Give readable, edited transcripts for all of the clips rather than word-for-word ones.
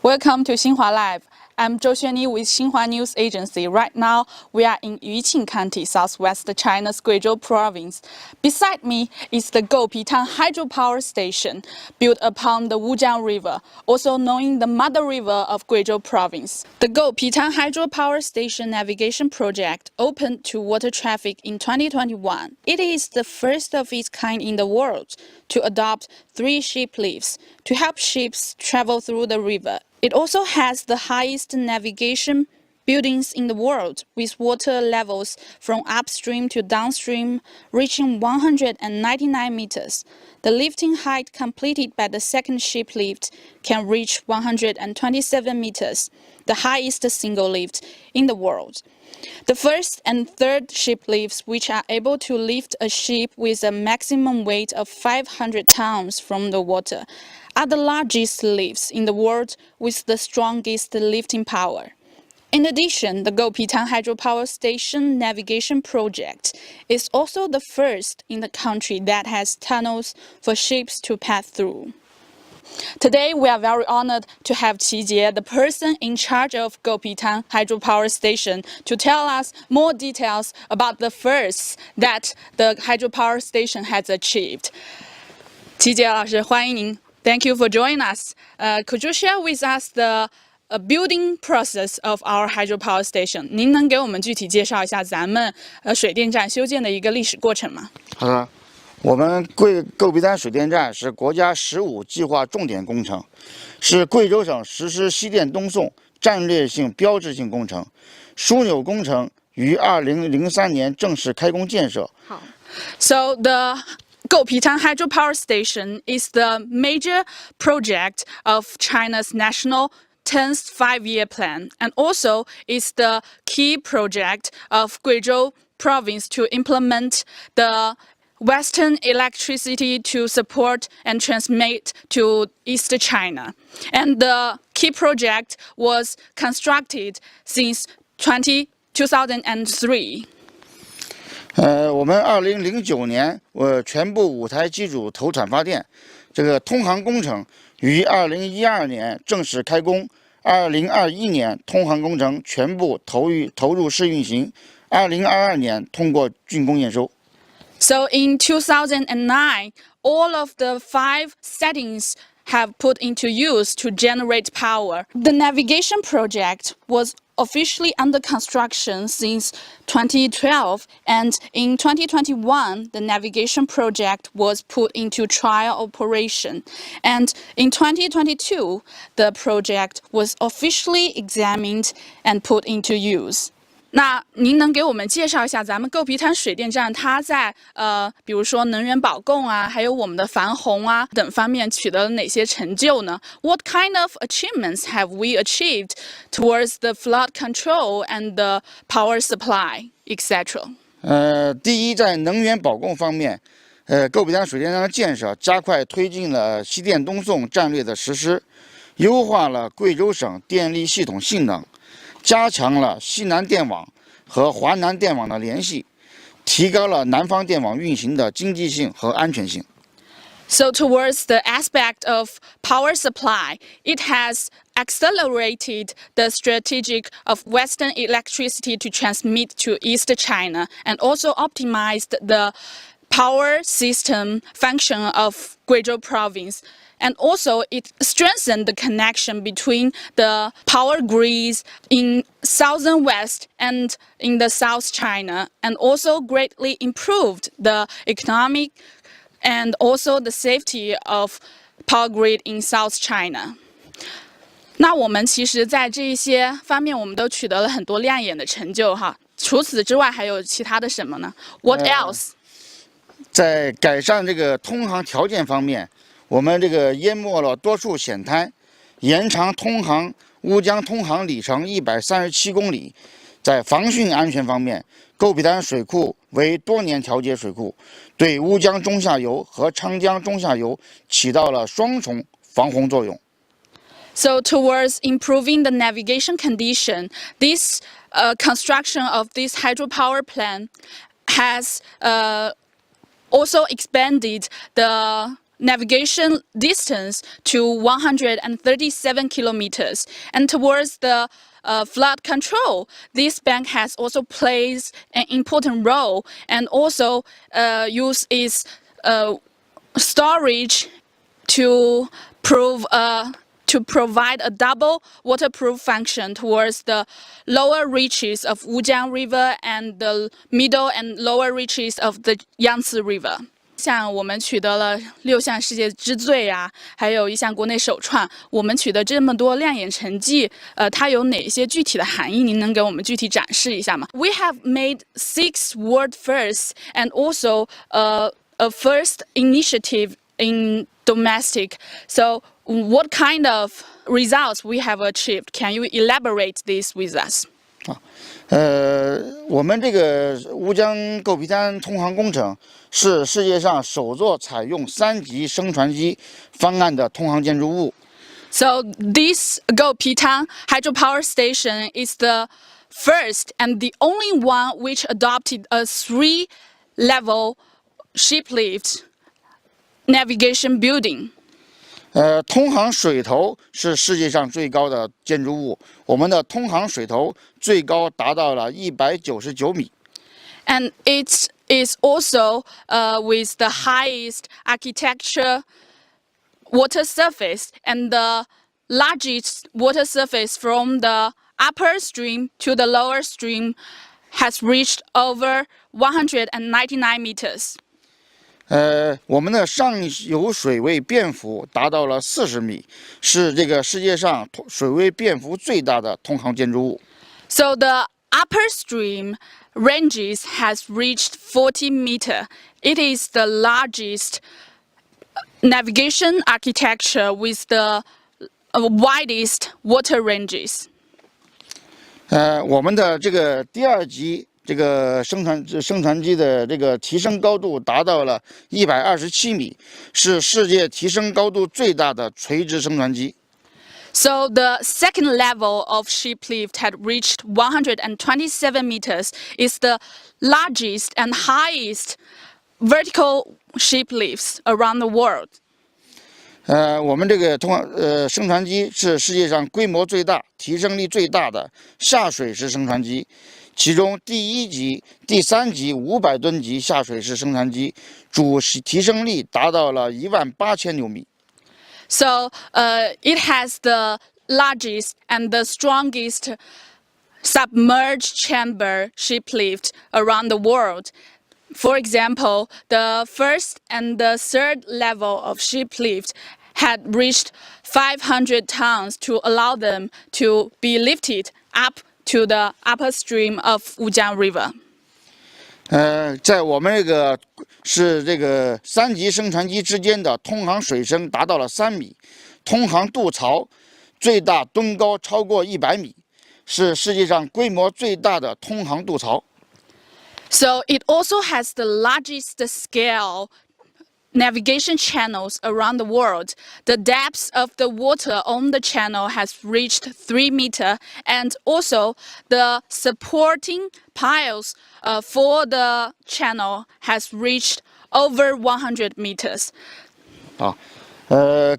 Welcome to Xinhua Live. I'm Zhou Xuanyi with Xinhua News Agency. Right now, we are in Goupitan County, southwest China's Guizhou province. Beside me is the Goupitan hydropower station, built upon the Wujiang River, also known the Mother River of Guizhou province. The Goupitan hydropower station navigation project opened to water traffic in 2021. It is the first of its kind in the world to adopt 3 ship lifts to help ships travel through the river. It also has the highest navigation buildings in the world, with water levels from upstream to downstream reaching 199 meters. The lifting height completed by the second ship lift can reach 127 meters, the highest single lift in the world. The first and third ship lifts, which are able to lift a ship with a maximum weight of 500 tons from the water, are the largest lifts in the world with the strongest lifting power. In addition, the Goupitan hydropower station navigation project is also the first in the country that has tunnels for ships to pass through. Today, we are very honored to have Qi Jie, the person in charge of Goupitan hydropower station, to tell us more details about the firsts that the hydropower station has achieved. Qi Jie 老师，欢迎您。Thank you for joining us. Could you share with us the building process of our hydropower station? 您能给我们具体介绍一下咱们水电站修建的一个历史过程吗？好的，我们购必丹水电站是国家15计划重点工程，是贵州省实施西电东送战略性标志性工程，枢纽工程于2003年正式开工建设。好 ，So the Goupitan hydropower station is the major project of China's national 10th five-year plan, and also is the key project of Guizhou province to implement the Western electricity to support and transmit to East China. And the key project was constructed since 2003. 我们2009年全部5台机组投产发电，这个通航工程于2012年正式开工，2021年通航工程全部投入试运行，2022年通过竣工验收。So in 2009, all of the 5 settings have put into use to generate power. The navigation project was officially under construction since 2012, and in 2021, the navigation project was put into trial operation. And in 2022, the project was officially examined and put into use. 那您能给我们介绍一下咱们Goupitan水电站它在比如说能源保供啊，还有我们的防洪啊等方面取得了哪些成就呢？ What kind of achievements have we achieved towards the flood control and the power supply, etc.？ 第一，在能源保供方面，购必丹水电站的建设加快推进了西电东送战略的实施，优化了贵州省电力系统性能。加强了西南电网和华南电网的联系，提高了南方电网运行的经济性和安全性。So towards the aspect of power supply, it has accelerated the strategic of Western electricity to transmit to East China, and also optimized the power system function of Guizhou province. And also, it strengthened the connection between the power grids in southern west and in the South China, and also greatly improved the economic and also the safety of power grid in South China. 那我们其实在这一些方面，我们都取得了很多亮眼的成就哈。除此之外，还有其他的什么呢 ？What else？ 在改善这个通航条件方面。我们这个淹没了多处险滩，延长乌江通航里程137公里。在防汛安全方面，购必丹水库为多年调节水库，对乌江中下游和昌江中下游起到了双重防洪作用。So towards improving the navigation condition, this construction of this hydropower plant has also expanded the navigation distance to 137 kilometers. And towards the flood control, this bank has also plays an important role and also use its storage to provide a double waterproof function towards the lower reaches of Wujiang River and the middle and lower reaches of the Yangtze River. 像我们取得了6项世界之最啊，还有一项国内首创。我们取得这么多亮眼成绩，它有哪些具体的含义？您能给我们具体展示一下吗 ？We have made 6 world firsts and also a first initiative in domestic. So what kind of results we have achieved? Can you elaborate this with us? 我们这个乌江构皮滩通航工程是世界上首座采用3级升船机方案的通航建筑物。So this Goupitan hydropower station is the first and the only one which adopted a 3-level ship lift navigation building. 通航水头是世界上最高的建筑物，我们的通航水头最高达到了199米。And it is also with the highest architecture water surface and the largest water surface from the upper stream to the lower stream has reached over 199 meters. 我们的上游水位变幅达到了40米，是这个世界上水位变幅最大的通航建筑物。So the upper stream ranges has reached 40 meter. It is the largest navigation architecture with the widest water ranges. 我们的这个第2级这个升船机的这个提升高度达到了127米，是世界提升高度最大的垂直升船机。So the second level of ship lift had reached 127 meters. Is the largest and highest vertical ship lifts around the world. 我们这个升船机是世界上规模最大、提升力最大的下水式升船机。其中第1级、第3级500吨级下水式升船机主提升力达到了18000牛米。So it has the largest and the strongest submerged chamber ship lift around the world. For example, the first and the third level of ship lift had reached 500 tons to allow them to be lifted up to the upper stream of Wujiang River. 在我们这个3级升船机之间的通航水深达到了3米，通航渡槽最大吨高超过100米，是世界上规模最大的通航渡槽。So it also has the largest scale navigation channels around the world. The depth of the water on the channel has reached 3 meters, and also the supporting piles for the channel has reached over 100 meters.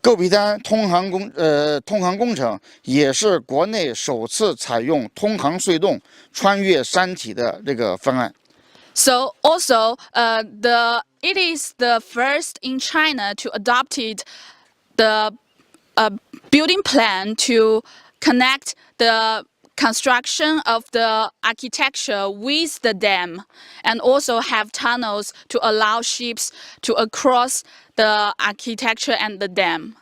构皮滩通航工程也是国内首次采用通航隧洞穿越山体的这个方案。So also, it is the first in China to adopt the building plan to connect the construction of the architecture with the dam, and also have tunnels to allow ships to cross the architecture and the dam.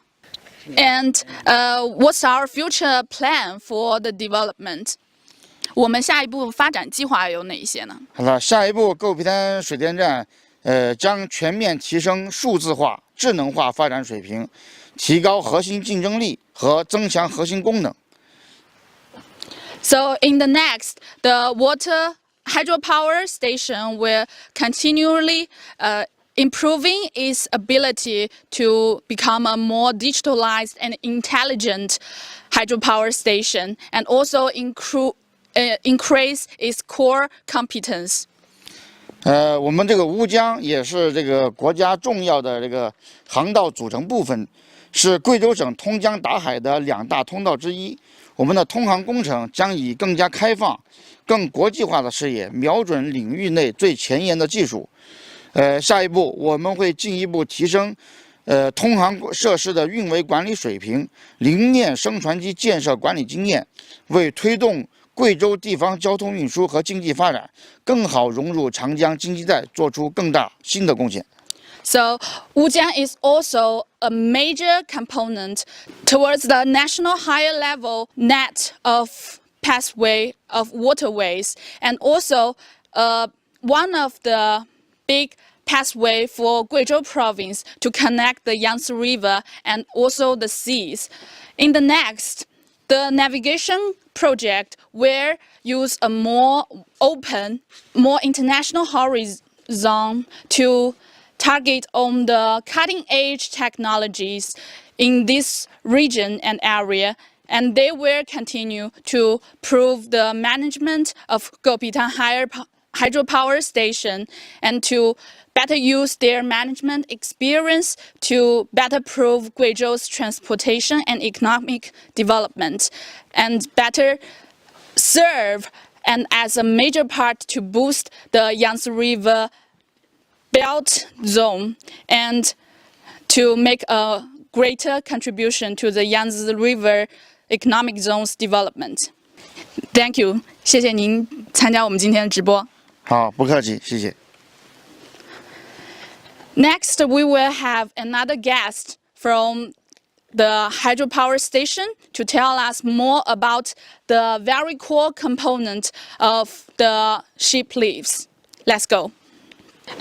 And what's our future plan for the development? 我们下一步发展计划有哪些呢？好了，下一步构皮滩水电站，将全面提升数字化、智能化发展水平，提高核心竞争力和增强核心功能。So in the next, the water hydropower station will continually improving its ability to become a more digitalized and intelligent hydropower station, and also increase its core competence. 我们这个乌江也是这个国家重要的这个航道组成部分，是贵州省通江达海的2大通道之一。我们的通航工程将以更加开放、更国际化的视野，瞄准领域内最前沿的技术。下一步我们会进一步提升通航设施的运维管理水平，凝练升船机建设管理经验，为推动贵州地方交通运输和经济发展更好融入长江经济带做出更大新的贡献。So, Wujiang is also a major component towards the national higher level net of pathway of waterways, and also one of the big pathway for Guizhou province to connect the Yangtze River and also the seas. In the next, the navigation project will use a more open, more international horizon to target on the cutting-edge technologies in this region and area, and they will continue to prove the management of Goupitan hydropower station and to better use their management experience to better prove Guizhou's transportation and economic development, and better serve and as a major part to boost the Yangtze River belt zone and to make a greater contribution to the Yangtze River economic zone's development. Thank you. 谢谢您参加我们今天的直播。好，不客气，谢谢。Next, we will have another guest from the hydropower station to tell us more about the very core component of the ship leaves. Let's go.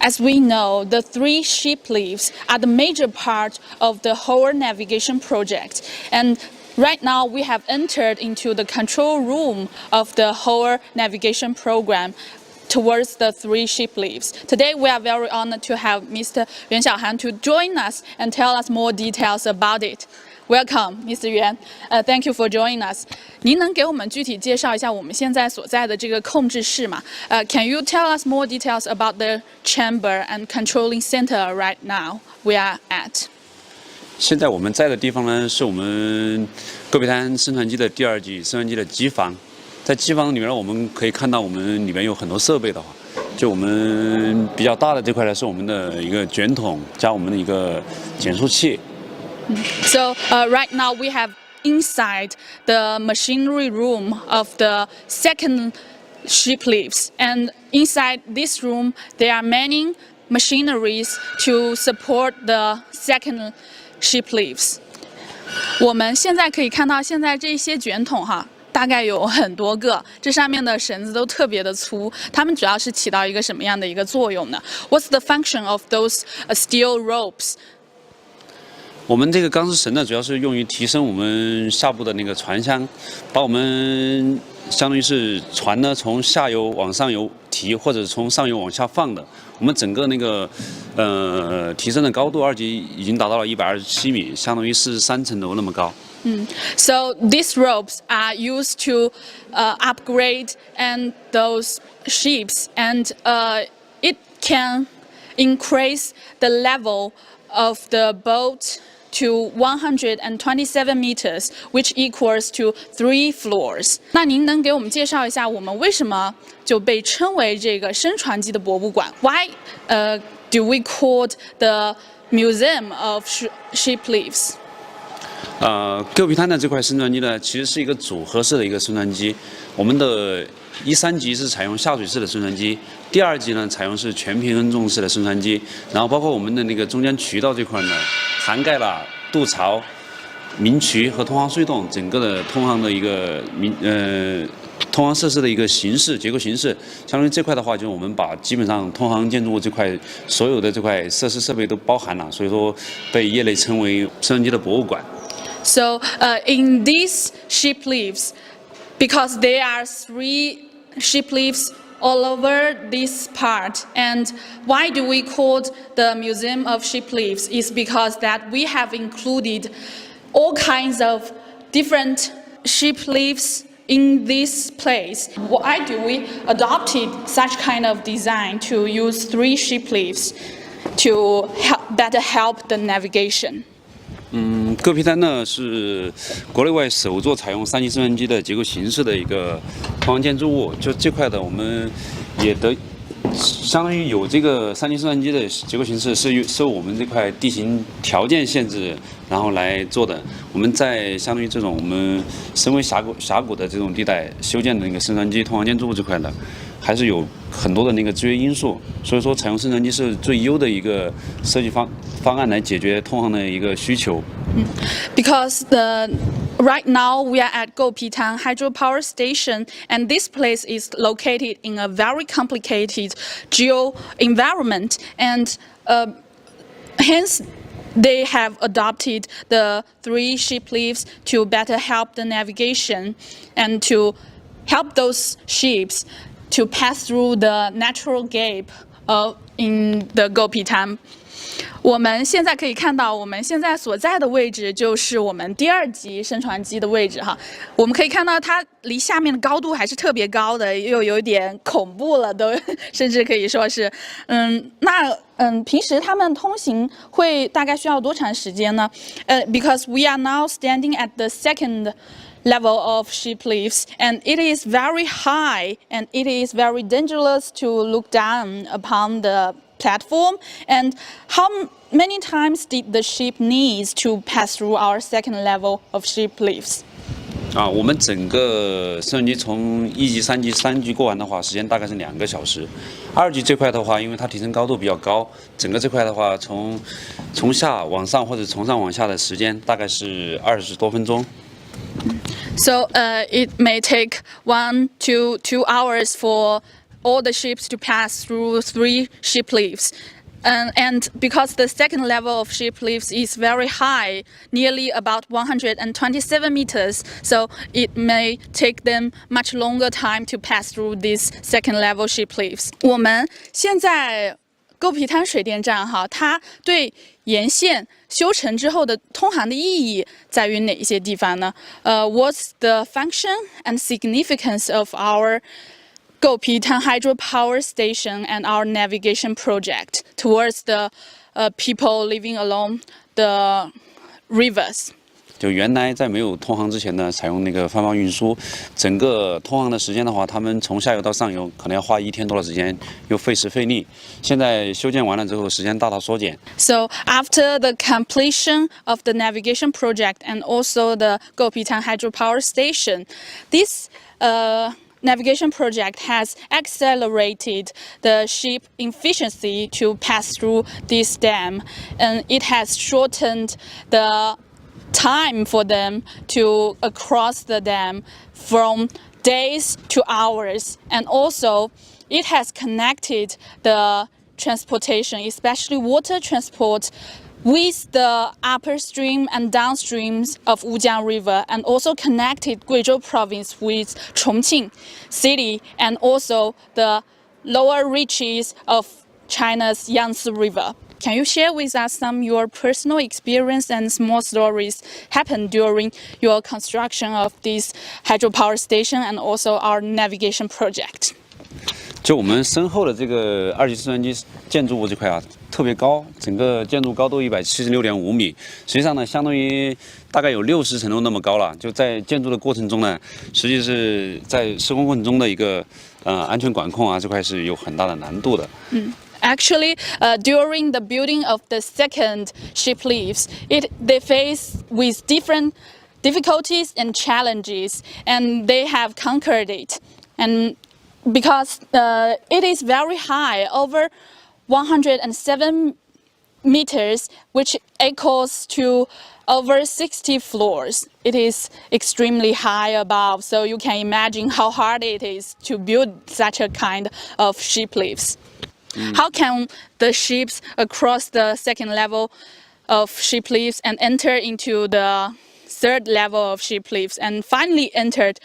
As we know, the 3 ship leaves are the major part of the whole navigation project. And right now, we have entered into the control room of the whole navigation program towards the 3 ship leaves. Today, we are very honored to have Mr. Yuan Xiaohan to join us and tell us more details about it. Welcome, Mr. Yuan. Thank you for joining us. 您能给我们具体介绍一下我们现在所在的这个控制室吗？Can you tell us more details about the chamber and controlling center right now we are at? 现在我们在的地方呢，是我们戈壁滩升船机的第2级升船机的机房。在机房里面，我们可以看到我们里面有很多设备的话，就我们比较大的这块呢，是我们的一个卷筒加我们的一个减速器。So right now we have inside the machinery room of the 2nd ship leaves, and inside this room there are many machineries to support the 2nd ship leaves. 我们现在可以看到，现在这些卷筒哈，大概有很多个，这上面的绳子都特别的粗，它们主要是起到一个什么样的一个作用呢？ What's the function of those steel ropes? 我们这个钢丝绳呢，主要是用于提升我们下部的那个船箱，把我们相当于是船呢从下游往上游提，或者从上游往下放的。我们整个那个提升的高度，2级已经达到了127米，相当于43层楼那么高。So these ropes are used to upgrade and those ships, and it can increase the level of the boat to 127 meters, which equals to 3 floors. 那您能给我们介绍一下，我们为什么就被称为这个升船机的博物馆 ？Why do we call the Museum of Ship Leaves? 戈壁滩的这块升船机呢，其实是一个组合式的一个升船机。我们的1、3级是采用下水式的升船机，第2级呢采用是全平衡重式的升船机，然后包括我们的那个中间渠道这块呢，涵盖了渡槽、明渠和通航隧洞整个的通航的一个通航设施的一个形式结构形式。相当于这块的话，就是我们把基本上通航建筑物这块所有的这块设施设备都包含了，所以说被业内称为升船机的博物馆。So in these ship leaves, because there are 3 ship leaves all over this part, and why do we call the Museum of Ship Leaves is because that we have included all kinds of different ship leaves in this place, why do we adopted such kind of design to use 3 ship leaves to better help the navigation? 戈壁滩呢是国内外首座采用3级升轮机的结构形式的一个通航建筑物。就这块的，我们也相当于有这个3级升轮机的结构形式，是受我们这块地形条件限制，然后来做的。我们在相当于这种我们深为峡谷的这种地带修建的那个升轮机通航建筑物这块的，还是有很多的那个制约因素。所以说，采用升轮机是最优的一个设计方案来解决通航的一个需求。Because right now we are at Goupitan hydropower station, and this place is located in a very complicated geo environment, and hence they have adopted the 3 ship leaves to better help the navigation and to help those ships to pass through the natural gap in the Goupitan. 我们现在可以看到，我们现在所在的位置就是我们第2级升船机的位置哈。我们可以看到它离下面的高度还是特别高的，又有点恐怖了，都甚至可以说是，平时他们通行会大概需要多长时间呢？Because we are now standing at the 2nd level of ship leaves, and it is very high, and it is very dangerous to look down upon the platform. And how many times did the ship needs to pass through our 2nd level of ship leaves? 我们整个升轮机从1级、3级过完的话，时间大概是2个小时。2级这块的话，因为它提升高度比较高，整个这块的话，从下往上或者从上往下的时间大概是20多分钟。So it may take 1 to 2 hours for all the ships to pass through 3 ship leaves. And because the 2nd level of ship leaves is very high, nearly about 127 meters, so it may take them much longer time to pass through these 2nd level ship leaves. 我们现在沟皮滩水电站哈，它对沿线修成之后的通航的意义在于哪一些地方呢？What's the function and significance of our Goupitan hydropower station and our navigation project towards the people living along the rivers? 就原来在没有通航之前呢，采用那个帆方运输，整个通航的时间的话，他们从下游到上游可能要花1天多的时间，又费时费力。现在修建完了之后，时间大大缩减。So after the completion of the navigation project and also the Goupitan hydropower station, this navigation project has accelerated the ship efficiency to pass through this dam, and it has shortened the time for them to cross the dam from days to hours, and also it has connected the transportation, especially water transport, with the upstream and downstreams of Wujiang River, and also connected Guizhou province with Chongqing city and also the lower reaches of China's Yangtze River. Can you share with us some your personal experience and small stories happened during your construction of this hydropower station and also our navigation project? 就我们身后的这个2级升轮机建筑物这块啊，特别高，整个建筑高度176.5米，实际上呢，相当于大概有60层楼那么高了。就在建筑的过程中呢，实际是在施工过程中的一个安全管控啊，这块是有很大的难度的。Actually, during the building of the 2nd ship leaves, they face with different difficulties and challenges, and they have conquered it. And because it is very high, over 107 meters, which equals to over 60 floors. It is extremely high above, so you can imagine how hard it is to build such a kind of ship leaves. How can the ships across the 2nd level of ship leaves and enter into the 3rd level of ship leaves and finally entered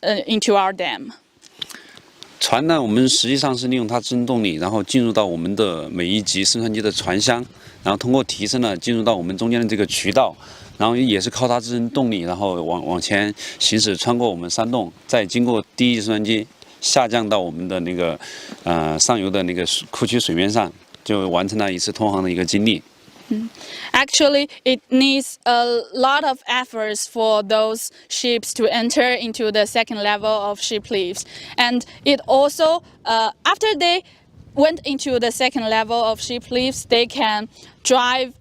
into our dam? 船呢，我们实际上是利用它自身动力，然后进入到我们的每一级升船机的船厢，然后通过提升呢，进入到我们中间的这个渠道，然后也是靠它自身动力，然后往前行驶，穿过我们山洞，再经过第一级升船机下降到我们的那个上游的那个库区水面上，就完成了一次通航的一个经历。Actually, it needs a lot of efforts for those ships to enter into the second level of ship lifts. And it also, after they went into the second level of ship lifts, they can drive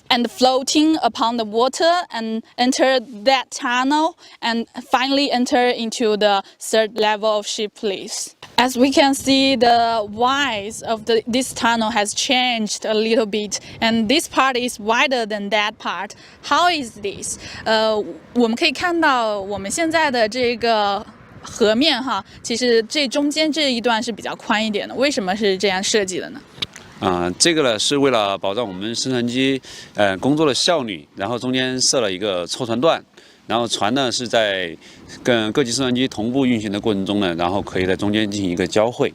and floating upon the water and enter that tunnel and finally enter into the third level of ship lifts. As we can see, the width of this tunnel has changed a little bit, and this part is wider than that part. How is this? 我们可以看到我们现在的这个河面哈，其实这中间这一段是比较宽一点的。为什么是这样设计的呢？这个呢是为了保障我们升船机工作的效率，然后中间设了一个错船段。然后船呢是在跟各级升船机同步运行的过程中呢，然后可以在中间进行一个交汇。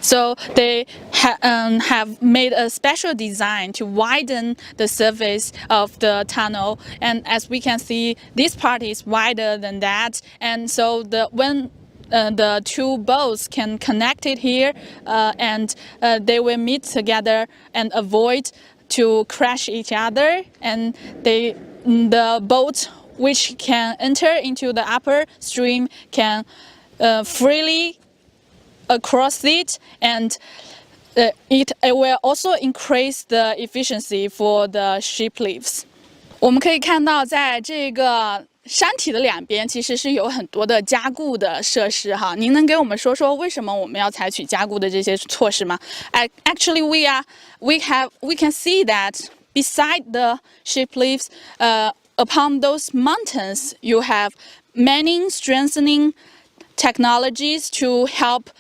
So they have made a special design to widen the surface of the tunnel, and as we can see, this part is wider than that, and so when the two boats can connect it here, and they will meet together and avoid to crash each other, and the boat which can enter into the upper stream can freely across it, and it will also increase the efficiency for the ship lifts. 我们可以看到，在这个山体的两边其实是有很多的加固的设施哈。您能给我们说说为什么我们要采取加固的这些措施吗？Actually, we can see that beside the ship lifts, upon those mountains, you have many strengthening technologies to help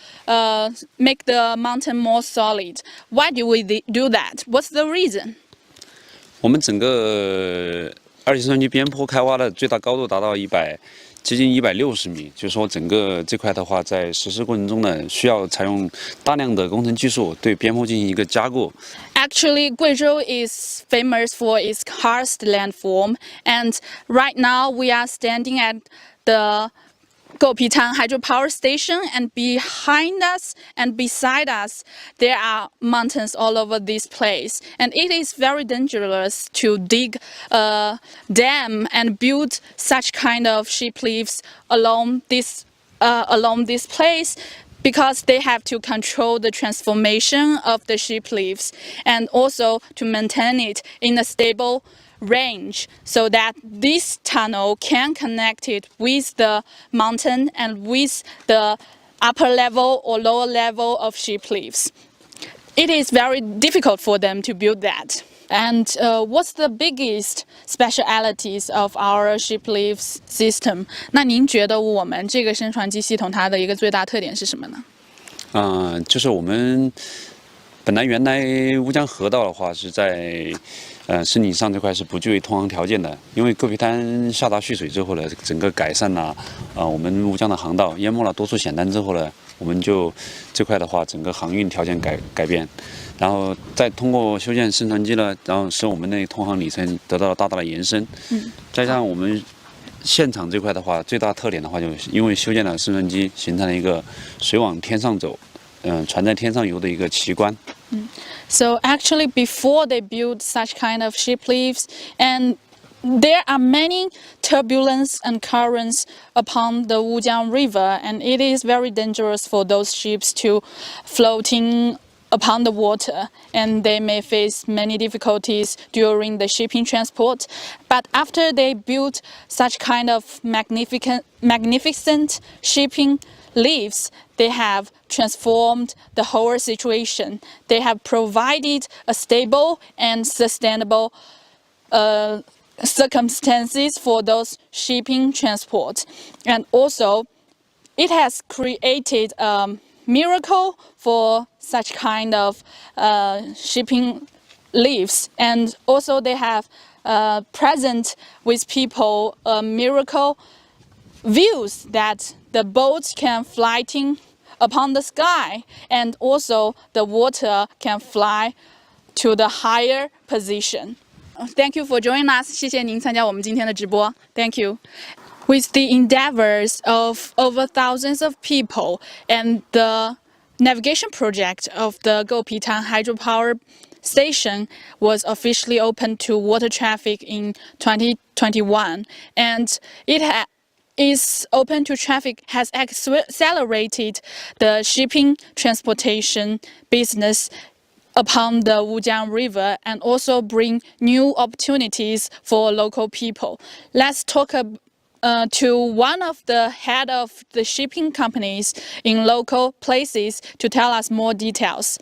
make the mountain more solid. Why do we do that? What's the reason? 我们整个2级升船机边坡开挖的最大高度达到接近160米，就是说整个这块的话，在实施过程中呢，需要采用大量的工程技术对边坡进行一个加固。Actually, Guizhou is famous for its karst landform, and right now we are standing at the Goupitan hydropower station, and behind us and beside us there are mountains all over this place, and it is very dangerous to dig a dam and build such kind of ship lifts along this place, because they have to control the transformation of the ship lifts and also to maintain it in a stable range, so that this tunnel can connect it with the mountain and with the upper level or lower level of ship lifts. It is very difficult for them to build that. And what's the biggest specialities of our ship lifts system? 那您觉得我们这个升船机系统它的一个最大特点是什么呢？就是我们原来乌江河道的话是在申请上这块是不具备通航条件的，因为戈壁滩下达蓄水之后呢，整个改善了我们乌江的航道，淹没了多处险滩之后呢，我们就这块的话整个航运条件改变，然后再通过修建升船机呢，然后使我们的通航里程得到了大大的延伸。再加上我们现场这块的话，最大特点的话就是因为修建了升船机，形成了一个水往天上走，船在天上游的一个奇观。So actually, before they build such kind of ship lifts, and there are many turbulence and currents upon the Wujiang River, and it is very dangerous for those ships to floating upon the water, and they may face many difficulties during the shipping transport. But after they built such kind of magnificent shipping lifts, they have transformed the whole situation. They have provided a stable and sustainable circumstances for those shipping transport, and also it has created a miracle for such kind of shipping lifts, and also they have present with people a miracle views that the boats can flying upon the sky, and also the water can fly to the higher position. Thank you for joining us. 谢谢您参加我们今天的直播。Thank you. With the endeavors of over thousands of people and the navigation project of the Goupitan hydropower station was officially opened to water traffic in 2021, and it is open to traffic has accelerated the shipping transportation business upon the Wujiang River and also bring new opportunities for local people. Let's talk to one of the head of the shipping companies in local places to tell us more details.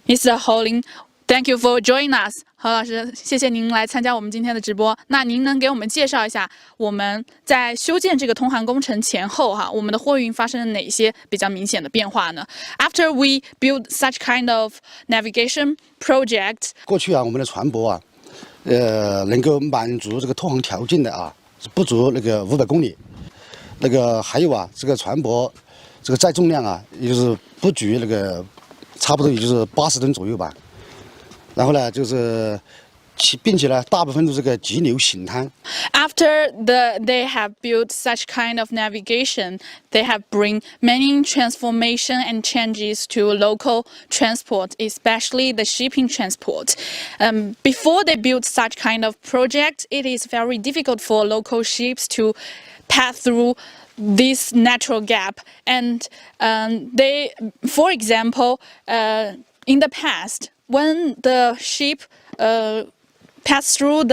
Mr. Holing, thank you for joining us. 何老师，谢谢您来参加我们今天的直播。那您能给我们介绍一下我们在修建这个通航工程前后我们的货运发生了哪些比较明显的变化呢 ？After we build such kind of navigation project， 过去我们的船舶能够满足这个通航条件的不足那个500公里。那个还有这个船舶这个载重量也就是不足那个差不多也就是80吨左右吧。然后呢，就是并且呢，大部分都是个急流型滩。After they have built such kind of navigation, they have bring many transformation and changes to local transport, especially the shipping transport. Before they built such kind of project, it is very difficult for local ships to pass through this natural gap. And they, for example, in the past, when the ship pass through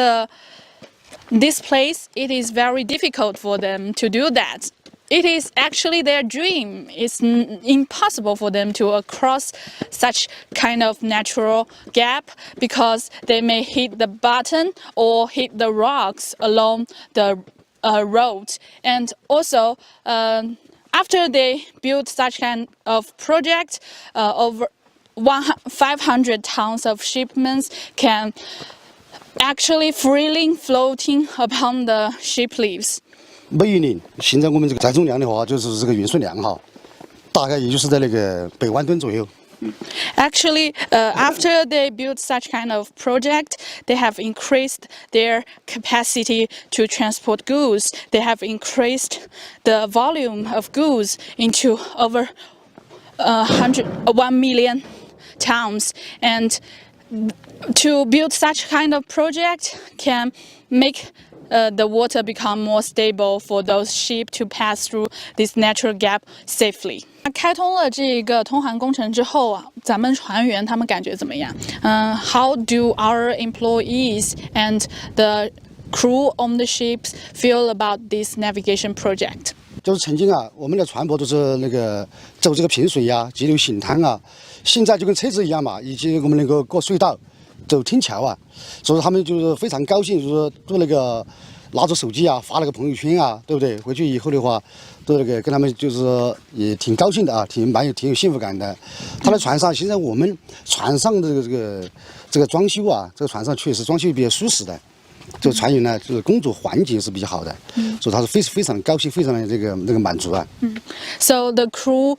this place, it is very difficult for them to do that. It is actually their dream. It's impossible for them to cross such kind of natural gap because they may hit the bottom or hit the rocks along the road. And also, after they built such kind of project, over 500 tons of shipments can actually freely floating upon the ship leaves. 每一年现在我们这个载重量的话，就是这个运输量大概也就是在那个100万吨左右。Actually, after they built such kind of project, they have increased their capacity to transport goods. They have increased the volume of goods into over 1 million tons, and to build such kind of project can make the water become more stable for those ships to pass through this natural gap safely. 开通了这个通航工程之后咱们船员他们感觉怎么样？How do our employees and the crew on the ships feel about this navigation project? 就是曾经我们的船舶都是那个走这个平水急流型滩现在就跟车子一样嘛，以及我们能够过隧道、走天桥所以他们就是非常高兴，就是说都那个拿着手机发那个朋友圈对不对？回去以后的话，都那个跟他们就是也挺高兴的挺有幸福感的。他的船上，现在我们船上的这个装修这个船上确实装修比较舒适的。这个船员呢，就是工作环境是比较好的，所以他是非常的高兴，非常的这个满足So the crew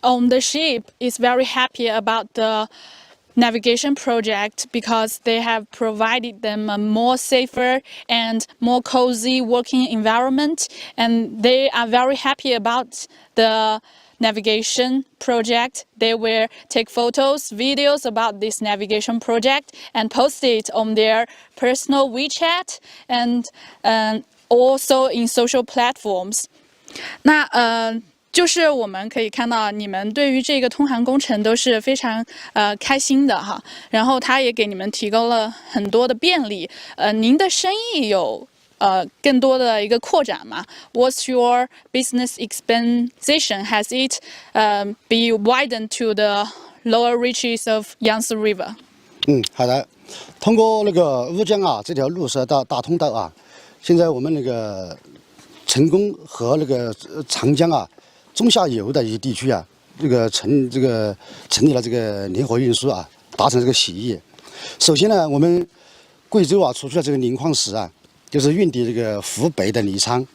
on the ship is very happy about the navigation project because they have provided them a more safer and more cozy working environment, and they are very happy about the navigation project. They will take photos, videos about this navigation project and post it on their personal WeChat and also in social platforms. 那就是我们可以看到你们对于这个通航工程都是非常开心的然后它也给你们提供了很多的便利。您的生意有更多的一个扩展嘛 ？What's your business expansion? Has it be widened to the lower reaches of Yangtze River? 好的。通过那个乌江这条路是大通道现在我们那个成功和那个长江中下游的一些地区这个成立了这个联合运输达成这个协议。首先呢，我们贵州除去了这个磷矿石就是运抵这个湖北的宜昌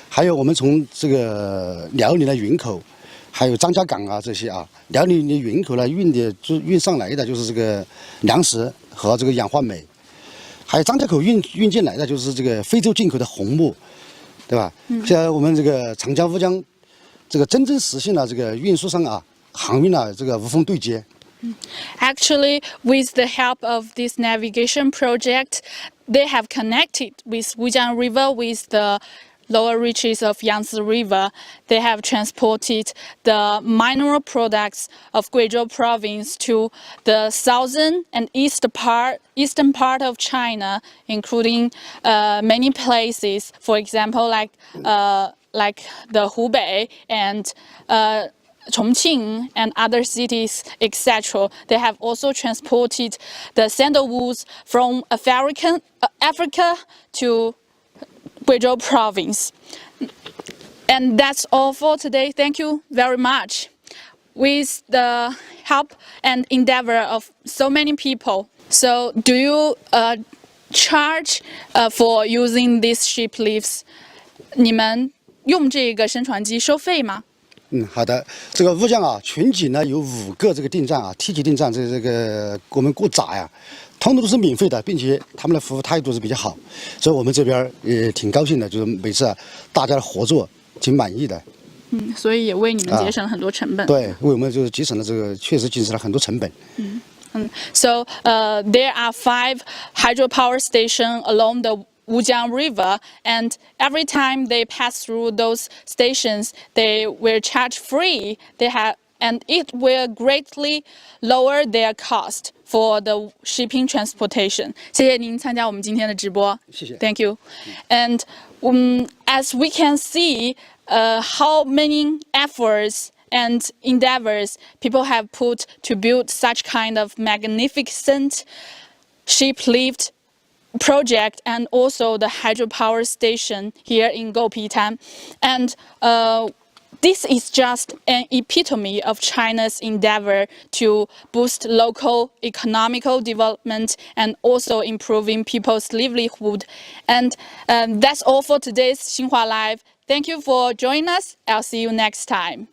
还有我们从这个辽宁的云口，还有张家港啊这些啊，辽宁的云口呢运上来的就是这个粮食和这个氧化镁，还有张家口运进来的就是这个非洲进口的红木，对吧？现在我们这个长江、乌江，这个真正实现了这个运输上啊航运啊这个无缝对接。Actually, with the help of this navigation project, they have connected with Wujiang River with the lower reaches of Yangtze River. They have transported the mineral products of Guizhou province to the southern and eastern part of China, including many places. For example, like the Hubei and Chongqing and other cities, etc. They have also transported the sandalwoods from Africa to Guizhou province. And that's all for today. Thank you very much. With the help and endeavor of so many people. So do you charge for using these ship lifts? 你们用这个升船机收费吗？好的，这个乌江啊，全景呢有5个这个订站啊，梯级订站，这个我们过闸呀，通通都是免费的，并且他们的服务态度是比较好，所以我们这边也挺高兴的，就是每次大家的合作挺满意的。所以也为你们节省了很多成本。对，为我们就是节省了这个，确实节省了很多成本。So there are 5 hydropower stations along the Wujiang River, and every time they pass through those stations, they will charge free. And it will greatly lower their cost for the shipping transportation. 谢谢您参加我们今天的直播。谢谢。Thank you. And as we can see, how many efforts and endeavors people have put to build such kind of magnificent ship lift project and also the hydropower station here in Goupitan. And this is just an epitome of China's endeavor to boost local economical development and also improving people's livelihood. And that's all for today's Xinhua Live. Thank you for joining us. I'll see you next time.